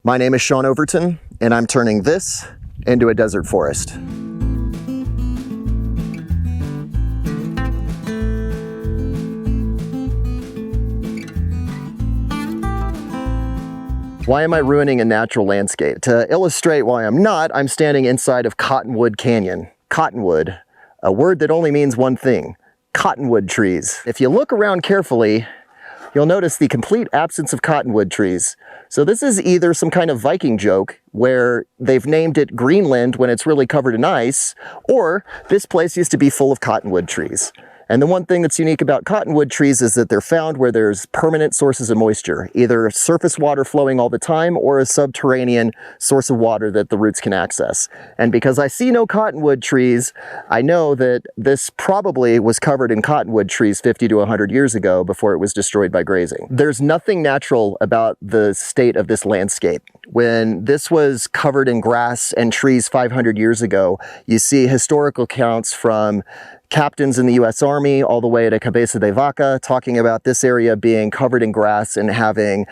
My name is Shaun Overton, and I'm turning this into a desert forest. Why am I ruining a natural landscape? To illustrate why I'm not, I'm standing inside of Cottonwood Canyon. Cottonwood, a word that only means one thing: cottonwood trees. If you look around carefully, you'll notice the complete absence of cottonwood trees. So this is either some kind of Viking joke where they've named it Greenland when it's really covered in ice, or this place used to be full of cottonwood trees. And the one thing that's unique about cottonwood trees is that they're found where there's permanent sources of moisture, either surface water flowing all the time or a subterranean source of water that the roots can access. And because I see no cottonwood trees, I know that this probably was covered in cottonwood trees 50 to 100 years ago before it was destroyed by grazing. There's nothing natural about the state of this landscape. When this was covered in grass and trees 500 years ago, you see historical accounts from captains in the U.S. Army all the way to Cabeza de Vaca talking about this area being covered in grass and having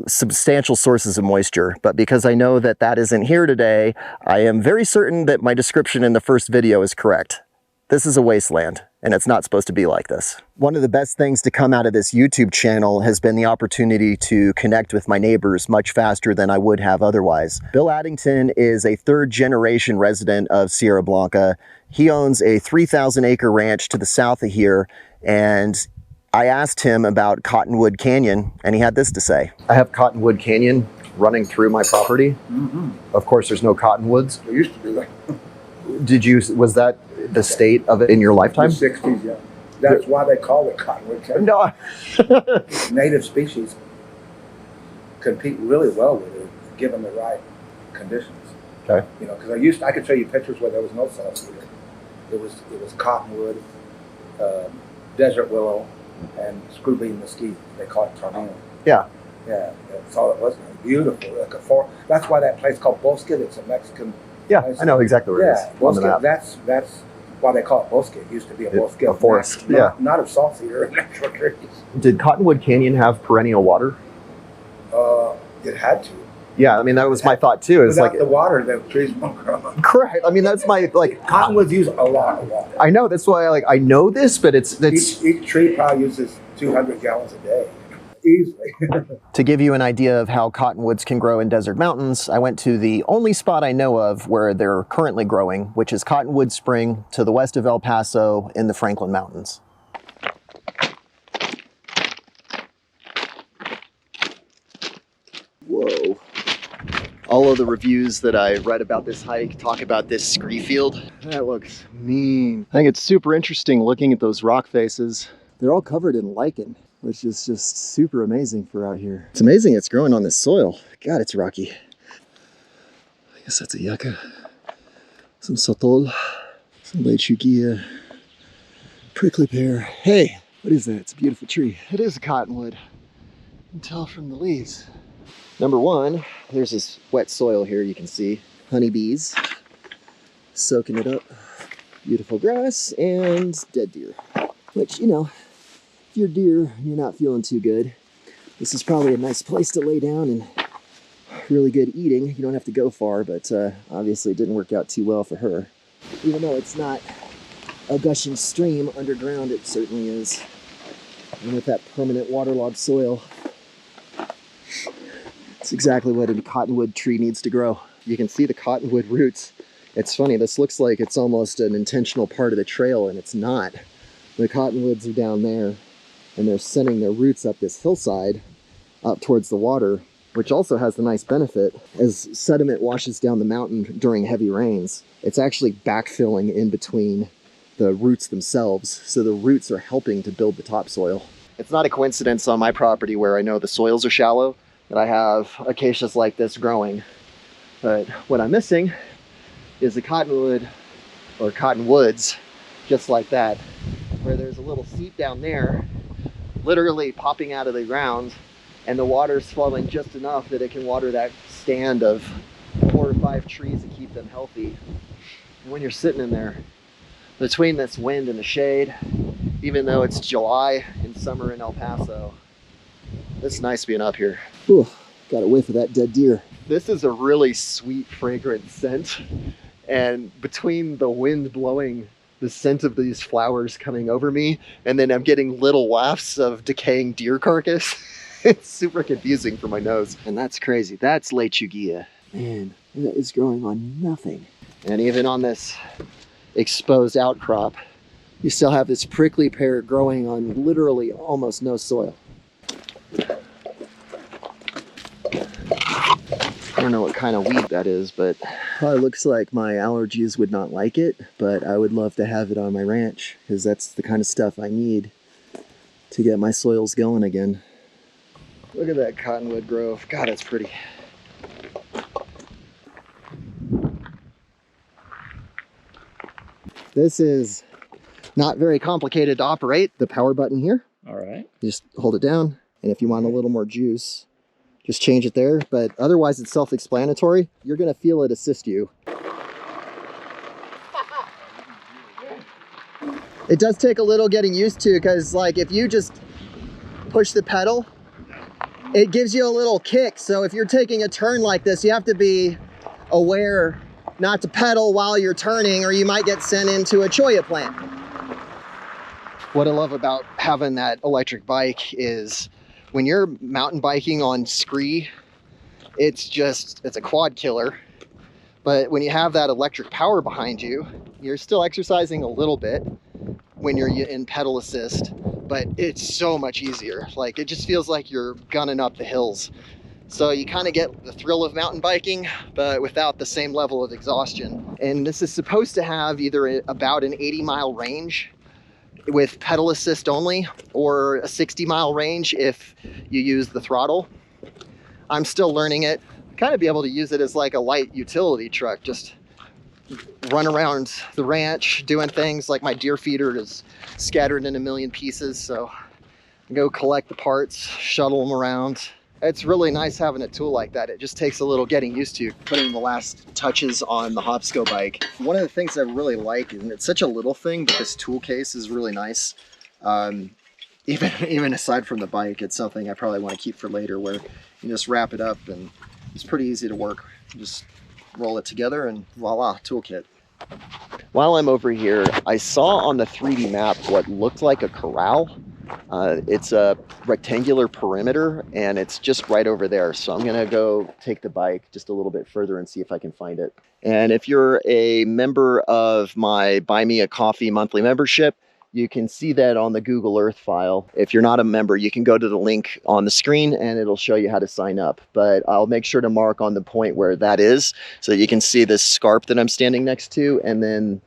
substantial sources of moisture. But because I know that that isn't here today, I am very certain that my description in the first video is correct. This is a wasteland, and it's not supposed to be like this. One of the best things to come out of this YouTube channel has been the opportunity to connect with my neighbors much faster than I would have otherwise. Bill Addington is a third-generation resident of Sierra Blanca. He owns a 3,000-acre ranch to the south of here, and I asked him about Cottonwood Canyon, and he had this to say. I have Cottonwood Canyon running through my property. Of course, there's no cottonwoods. There used to be like. Was that the state of it in your lifetime? The 60s, yeah. That's why they call it Cottonwood Canyon. No. Native species compete really well with it, given the right conditions. Okay. You know, because I could show you pictures where there was no saltpeter. It was cottonwood, desert willow, and screwbean mesquite. They call it tornado. Yeah. Yeah, that's all it was. Beautiful. Like that's why that place called Bosque. It's a Mexican. Yeah, place. I know exactly where it is. Bosque. That's why they call it Bosque. It used to be a bosque. A forest. Not of saltpeter and natural trees. Did Cottonwood Canyon have perennial water? It had to. Yeah, I mean, that was my thought too. It's Without like the water, the trees won't grow. Correct. I mean, that's my Cottonwoods use a lot of water. I know. That's why I know this, but it's each tree probably uses 200 gallons a day, easily. To give you an idea of how cottonwoods can grow in desert mountains, I went to the only spot I know of where they're currently growing, which is Cottonwood Spring to the west of El Paso in the Franklin Mountains. Whoa. All of the reviews that I read about this hike talk about this scree field. That looks mean. I think it's super interesting looking at those rock faces. They're all covered in lichen, which is just super amazing for out here. It's amazing it's growing on this soil. God, it's rocky. I guess that's a yucca. Some sotol, some lechuguilla, prickly pear. Hey, what is that? It's a beautiful tree. It is a cottonwood. You can tell from the leaves. Number one, there's this wet soil here you can see. Honeybees soaking it up. Beautiful grass and dead deer. Which, you know, if you're deer and you're not feeling too good, this is probably a nice place to lay down and really good eating. You don't have to go far, but obviously it didn't work out too well for her. Even though it's not a gushing stream underground, it certainly is. And with that permanent waterlogged soil, it's exactly what a cottonwood tree needs to grow. You can see the cottonwood roots. It's funny, this looks like it's almost an intentional part of the trail, and it's not. The cottonwoods are down there, and they're sending their roots up this hillside, up towards the water, which also has the nice benefit, as sediment washes down the mountain during heavy rains, it's actually backfilling in between the roots themselves, so the roots are helping to build the topsoil. It's not a coincidence on my property where I know the soils are shallow that I have acacias like this growing. But what I'm missing is a cottonwood, or cottonwoods, just like that, where there's a little seep down there, literally popping out of the ground, and the water's flowing just enough that it can water that stand of 4 or 5 trees to keep them healthy. And when you're sitting in there, between this wind and the shade, even though it's July in summer in El Paso, it's nice being up here. Ooh, Got a whiff of that dead deer. This is a really sweet, fragrant scent. And between the wind blowing the scent of these flowers coming over me, and then I'm getting little wafts of decaying deer carcass, it's super confusing for my nose. And that's crazy. That's lechuguilla. Man, that is growing on nothing. And even on this exposed outcrop, you still have this prickly pear growing on literally almost no soil. I don't know what kind of weed that is, but probably looks like my allergies would not like it, but I would love to have it on my ranch because that's the kind of stuff I need to get my soils going again. Look at that cottonwood grove. God, it's pretty. This is not very complicated to operate. The power button here. All right. You just hold it down, and if you want a little more juice, just change it there, but otherwise it's self-explanatory. You're gonna feel it assist you. It does take a little getting used to, because like if you just push the pedal, it gives you a little kick. So if you're taking a turn like this, you have to be aware not to pedal while you're turning, or you might get sent into a cholla plant. What I love about having that electric bike is when you're mountain biking on scree, it's a quad killer. But when you have that electric power behind you, you're still exercising a little bit when you're in pedal assist, but it's so much easier. Like, it just feels like you're gunning up the hills. So you kind of get the thrill of mountain biking, but without the same level of exhaustion. And this is supposed to have either about an 80-mile range with pedal assist only, or a 60-mile range if you use the throttle. I'm still learning it. Kind of be able to use it as like a light utility truck, just run around the ranch doing things. Like my deer feeder is scattered in a million pieces, so I go collect the parts, shuttle them around. It's really nice having a tool like that. It just takes a little getting used to, putting the last touches on the Hopsco bike. One of the things I really like, and it's such a little thing, but this tool case is really nice. Even aside from the bike, it's something I probably want to keep for later, where you just wrap it up and it's pretty easy to work. Just roll it together and voila, toolkit. While I'm over here, I saw on the 3D map what looked like a corral. It's a rectangular perimeter, and it's just right over there. So I'm gonna go take the bike just a little bit further and see if I can find it. And if you're a member of my Buy Me a Coffee monthly membership, you can see that on the Google Earth file. If you're not a member, you can go to the link on the screen and it'll show you how to sign up. But I'll make sure to mark on the point where that is, so that you can see this scarp that I'm standing next to, and then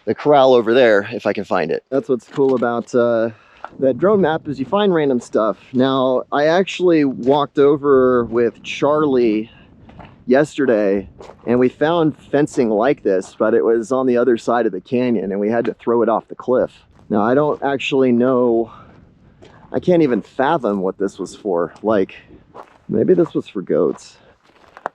the corral over there, if I can find it. That's what's cool about that drone map, is you find random stuff. Now, I actually walked over with Charlie yesterday and we found fencing like this, but it was on the other side of the canyon and we had to throw it off the cliff. Now, I don't actually know, I can't even fathom what this was for. Like, maybe this was for goats.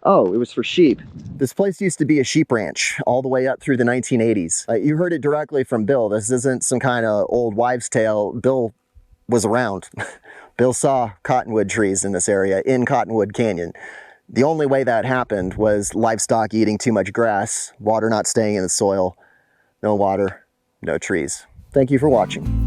Oh, it was for sheep. This place used to be a sheep ranch all the way up through the 1980s. You heard it directly from Bill. This isn't some kind of old wives' tale. Bill was around. Bill saw cottonwood trees in this area, in Cottonwood Canyon. The only way that happened was livestock eating too much grass, water not staying in the soil, no water, no trees. Thank you for watching.